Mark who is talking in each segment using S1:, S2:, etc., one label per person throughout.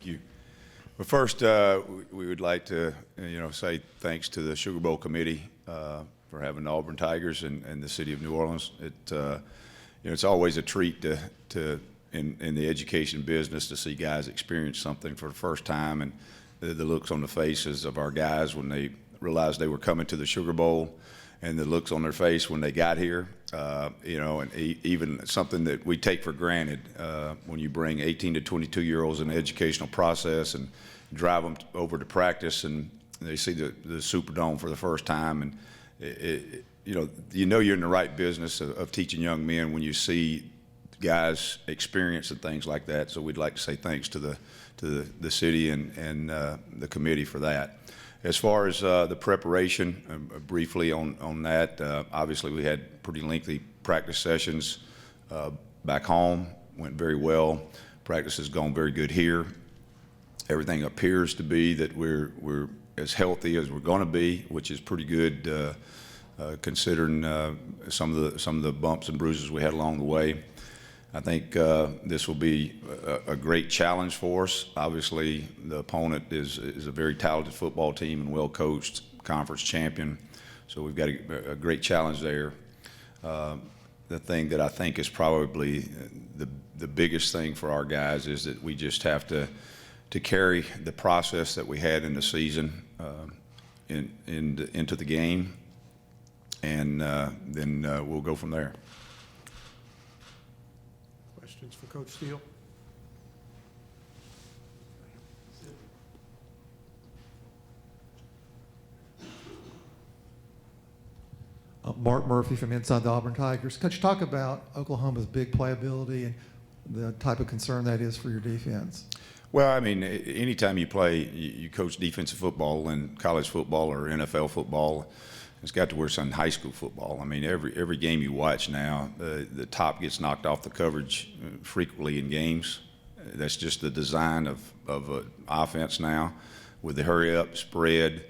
S1: you. Well, first, we would like to, say thanks to the Sugar Bowl committee for having the Auburn Tigers and the city of New Orleans. It's always a treat to in the education business to see guys experience something for the first time, and the looks on the faces of our guys when they realized they were coming to the Sugar Bowl, and the looks on their face when they got here. And even something that we take for granted when you bring 18 to 22-year-olds in the educational process and drive them over to practice, and they see the Superdome for the first time, and you're in the right business of teaching young men when you see guys experience and things like that. So we'd like to say thanks to the city and the committee for that. As far as the preparation, briefly on that, obviously we had pretty lengthy practice sessions back home, went very well. Practice has gone very good here. Everything appears to be that we're as healthy as we're going to be, which is pretty good considering some of the bumps and bruises we had along the way. I think this will be a great challenge for us. Obviously, the opponent is a very talented football team and well-coached conference champion, so we've got a great challenge there. The thing that I think is probably the biggest thing for our guys is that we just have to carry the process that we had in the season into the game, and then we'll go from there.
S2: Questions for Coach Steele?
S3: Mark Murphy from Inside the Auburn Tigers. Could you talk about Oklahoma's big playability and the type of concern that is for your defense?
S1: Well, I mean, anytime you play, you coach defensive football in college football or NFL football, it's got to worse than high school football. I mean, every game you watch now, the top gets knocked off the coverage frequently in games. That's just the design of an offense now with the hurry up, spread.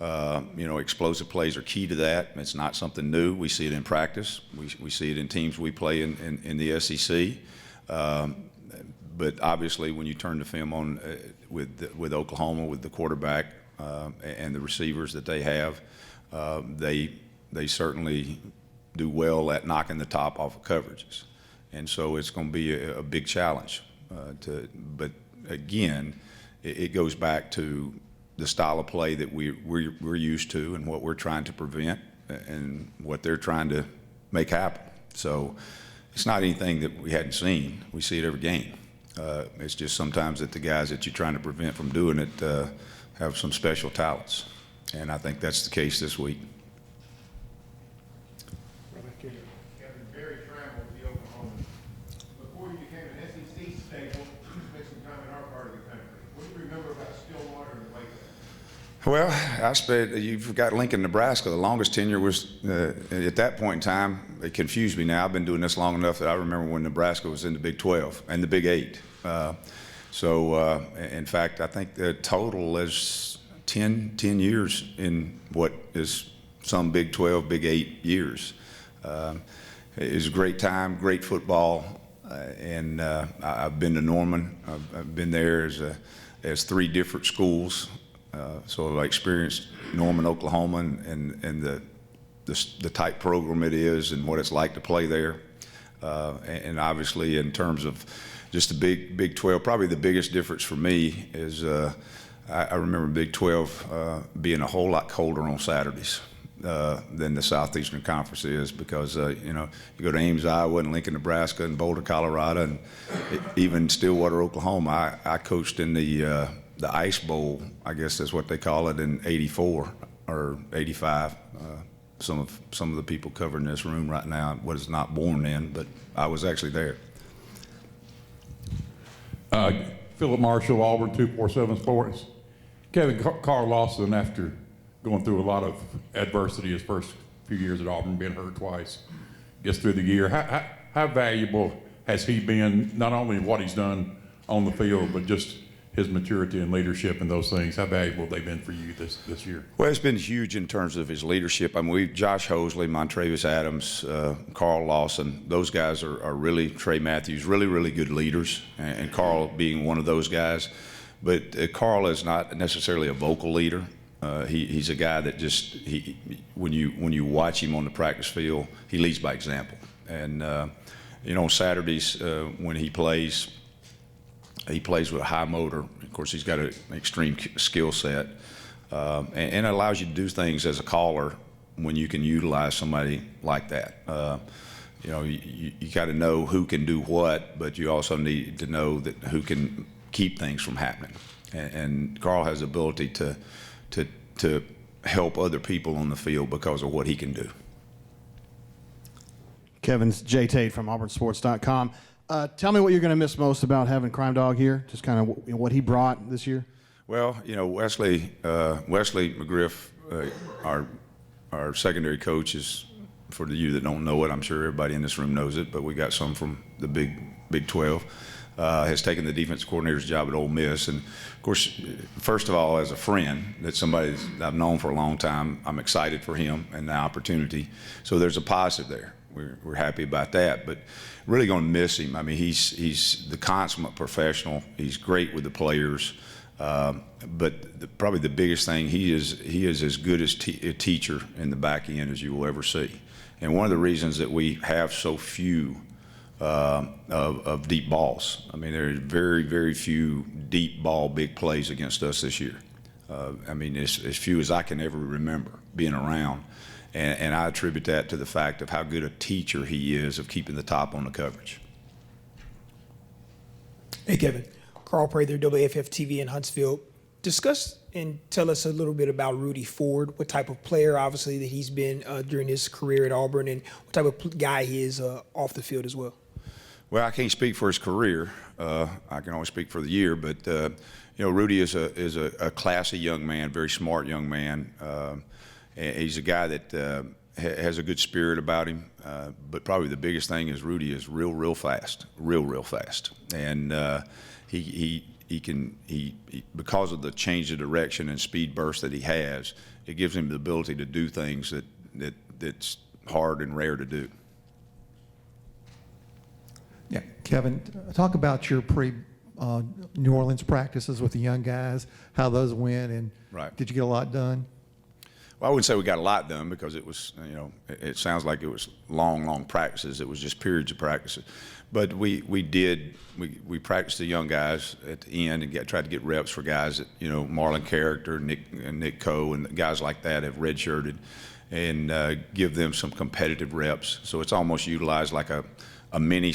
S1: Explosive plays are key to that. It's not something new. We see it in practice. We see it in teams we play in the SEC. But obviously, when you turn the film on with Oklahoma, with the quarterback and the receivers that they have, they certainly do well at knocking the top off of coverages, and so it's going to be a big challenge. But again, it goes back to the style of play that we're used to and what we're trying to prevent and what they're trying to make happen. So it's not anything that we hadn't seen. We see it every game. It's just sometimes that the guys that you're trying to prevent from doing it have some special talents, and I think that's the case this week.
S4: Kevin, very traveled with the Oklahoma. Before you became an SEC staple, you spent some time in our part of the country. What do you remember about Stillwater and Waco?
S1: Well, you forgot Lincoln, Nebraska. The longest tenure was, at that point in time, it confused me now. I've been doing this long enough that I remember when Nebraska was in the Big 12 and the Big 8. In fact, I think the total is 10 years in what is some Big 12, Big 8 years. It was a great time, great football, and I've been to Norman. I've been there as 3 different schools. So I experienced Norman, Oklahoma, and the type program it is and what it's like to play there. And obviously, in terms of just the Big 12, probably the biggest difference for me is I remember Big 12 being a whole lot colder on Saturdays than the Southeastern Conference is, because you go to Ames, Iowa, and Lincoln, Nebraska, and Boulder, Colorado, and even Stillwater, Oklahoma. I coached in the Ice Bowl, I guess that's what they call it, in '84 or '85. Some of the people covering this room right now was not born then, but I was actually there.
S5: Philip Marshall, Auburn 247 Sports. Kevin, Carl Lawson, after going through a lot of adversity his first few years at Auburn, being hurt twice, gets through the year. How valuable has he been, not only what he's done on the field, but just his maturity and leadership and those things? How valuable have they been for you this year?
S1: Well, it's been huge in terms of his leadership. I mean, Josh Hosley, Montravius Adams, Carl Lawson, those guys are really, Trey Matthews, really, really good leaders, and Carl being one of those guys. But Carl is not necessarily a vocal leader. He's a guy that just when you watch him on the practice field, he leads by example. And on Saturdays when he plays with a high motor. Of course, he's got an extreme skill set, and it allows you to do things as a caller when you can utilize somebody like that. You got to know who can do what, but you also need to know that who can keep things from happening. And Carl has the ability to help other people on the field because of what he can do.
S6: Kevin's Jay Tate from AuburnSports.com. Tell me what you're going to miss most about having Crime Dog here, just kind of what he brought this year.
S1: Well, Wesley McGriff, our secondary coach, is, for you that don't know it, I'm sure everybody in this room knows it, but we got some from the Big 12, has taken the defense coordinator's job at Ole Miss. And, of course, first of all, as a friend, that's somebody that I've known for a long time, I'm excited for him and the opportunity. So there's a positive there. We're happy about that, but really going to miss him. I mean, he's the consummate professional. He's great with the players, but probably the biggest thing, he is as good as a teacher in the back end as you will ever see. And one of the reasons that we have so few of deep balls. I mean, there's very, very few deep ball big plays against us this year. I mean, as few as I can ever remember being around. And I attribute that to the fact of how good a teacher he is of keeping the top on the coverage.
S7: Hey, Kevin. Carl Prather, WFF TV in Huntsville. Discuss and tell us a little bit about Rudy Ford, what type of player, obviously, that he's been during his career at Auburn, and what type of guy he is off the field as well.
S1: Well, I can't speak for his career. I can only speak for the year. But, Rudy is a classy young man, very smart young man. And he's a guy that has a good spirit about him, but probably the biggest thing is Rudy is real fast, real fast, and he can because of the change of direction and speed burst that he has, it gives him the ability to do things that's hard and rare to do.
S3: Yeah, Kevin, talk about your New Orleans practices with the young guys, how those went, and
S1: Right.
S3: Did you get a lot done?
S1: Well, I wouldn't say we got a lot done because it was, it sounds like it was long practices. It was just periods of practices. But we practiced the young guys at the end and tried to get reps for guys that, Marlon Character, Nick Coe, and guys like that have redshirted, and give them some competitive reps. So it's almost utilized like a mini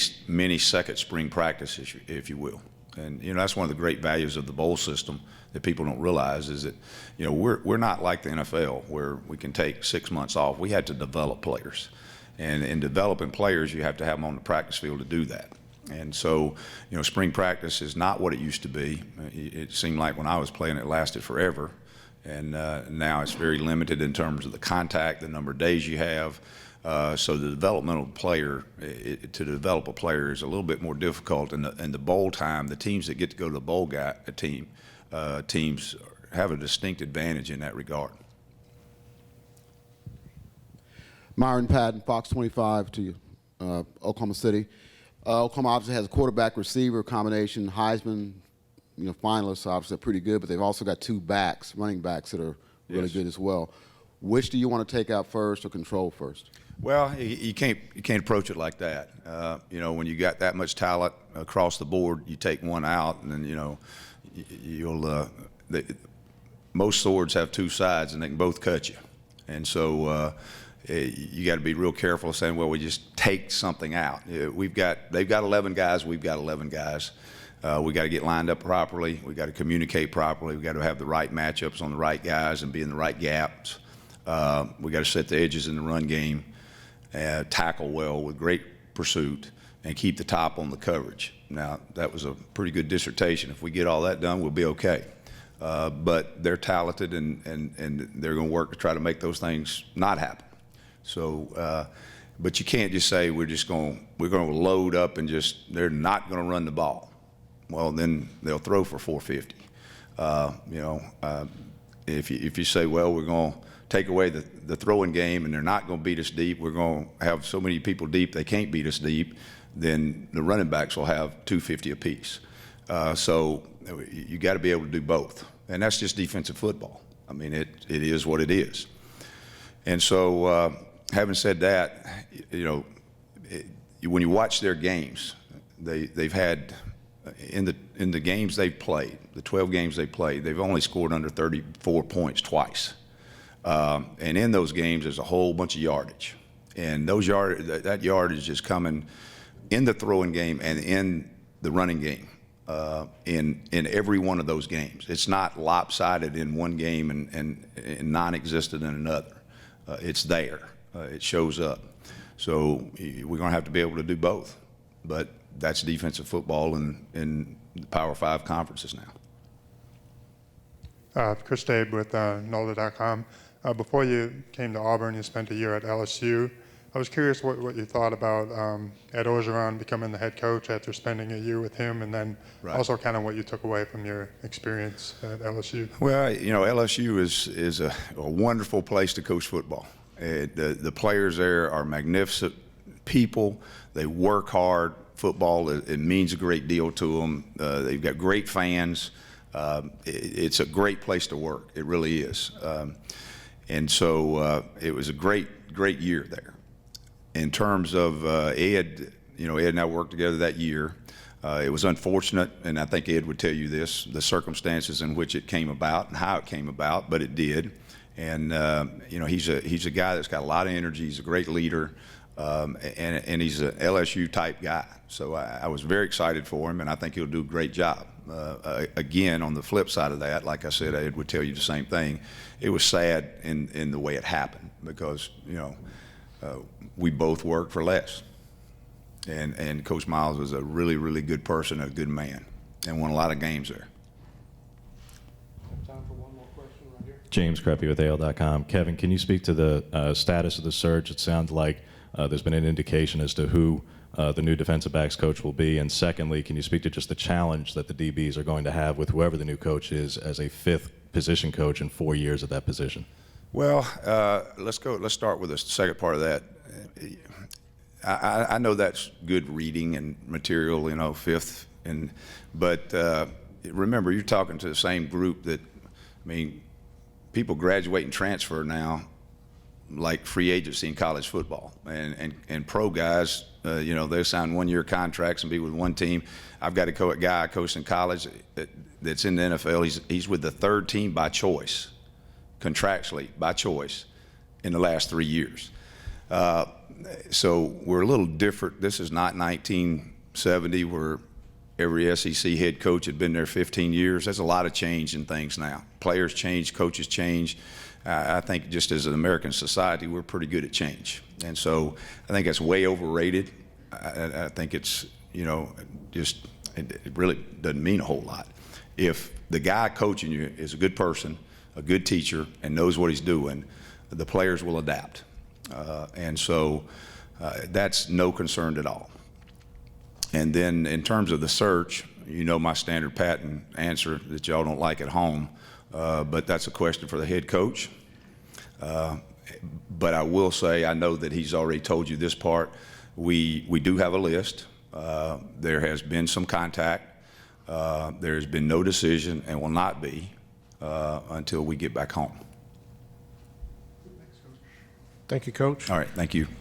S1: second spring practice, if you will. And that's one of the great values of the bowl system that people don't realize is that we're not like the NFL where we can take 6 months off. We had to develop players, and in developing players, you have to have them on the practice field to do that. And so spring practice is not what it used to be. It seemed like when I was playing, it lasted forever, and now it's very limited in terms of the contact, the number of days you have. So the developmental player, to develop a player is a little bit more difficult. And the bowl time, the teams that get to go to the bowl teams have a distinct advantage in that regard.
S8: Myron Patton, Fox 25 to you, Oklahoma City. Oklahoma obviously has a quarterback receiver combination, Heisman, finalists obviously are pretty good, but they've also got two running backs that are really good as well. Which do you want to take out first or control first?
S1: Well, you can't approach it like that. When you got that much talent across the board, you take one out, and then most swords have two sides, and they can both cut you. And so you got to be real careful of saying, well, we just take something out. They've got 11 guys, we've got 11 guys. We got to get lined up properly. We got to communicate properly. We got to have the right matchups on the right guys and be in the right gaps. We got to set the edges in the run game, tackle well with great pursuit, and keep the top on the coverage. Now, that was a pretty good dissertation. If we get all that done, we'll be okay. But they're talented, and they're going to work to try to make those things not happen. So, but you can't just say we're going to load up and they're not going to run the ball. Well, then they'll throw for 450. If you say, well, we're going to take away the throwing game and they're not going to beat us deep, we're going to have so many people deep they can't beat us deep, then the running backs will have 250 apiece. So you got to be able to do both, and that's just defensive football. I mean, it is what it is. And so, having said that, when you watch their games, they've had in the games they've played, the 12 games they played, they've only scored under 34 points twice. And in those games, there's a whole bunch of yardage, and that yardage is coming in the throwing game and in the running game. In every one of those games, it's not lopsided in one game and non-existent in another. It's there. It shows up. So we're going to have to be able to do both. But that's defensive football in the Power 5 conferences now.
S9: Chris Dabe with NOLA.com. Before you came to Auburn, you spent a year at LSU. I was curious what you thought about Ed Orgeron becoming the head coach after spending a year with him, and then also kind of what you took away from your experience at LSU.
S1: Well, LSU is a wonderful place to coach football. The players there are magnificent people. They work hard. Football, it means a great deal to them. They've got great fans. It's a great place to work. It really is. And so it was a great year there. In terms of Ed, Ed and I worked together that year. It was unfortunate, and I think Ed would tell you this, the circumstances in which it came about and how it came about, but it did. And he's a guy that's got a lot of energy. He's a great leader, and he's an LSU type guy. So I was very excited for him, and I think he'll do a great job. Again, on the flip side of that, like I said, Ed would tell you the same thing. It was sad in the way it happened because we both worked for less. And Coach Miles was a really, really good person, a good man, and won a lot of games there.
S2: Time for one more question right here.
S10: James Creppy with AL.com. Kevin, can you speak to the status of the search? It sounds like there's been an indication as to who the new defensive backs coach will be. And secondly, can you speak to just the challenge that the DBs are going to have with whoever the new coach is as a fifth position coach in 4 years at that position?
S1: Well, let's start with the second part of that. I know that's good reading and material, fifth, but remember, you're talking to the same group that, people graduate and transfer now like free agency in college football, and pro guys, they sign 1-year contracts and be with one team. I've got a guy I coached in college that's in the NFL. He's with the third team by choice, contractually by choice, in the last 3 years. So we're a little different. This is not 1970 where every SEC head coach had been there 15 years. There's a lot of change in things now. Players change, coaches change. I think just as an American society, we're pretty good at change. And so I think that's way overrated. I think it's, it really doesn't mean a whole lot. If the guy coaching you is a good person, a good teacher, and knows what he's doing, the players will adapt. And so that's no concern at all. And then in terms of the search, my standard patent answer that y'all don't like at home, but that's a question for the head coach. But I will say, I know that he's already told you this part. We do have a list. There has been some contact. There has been no decision and will not be until we get back home.
S2: Thank you, Coach.
S1: All right, thank you.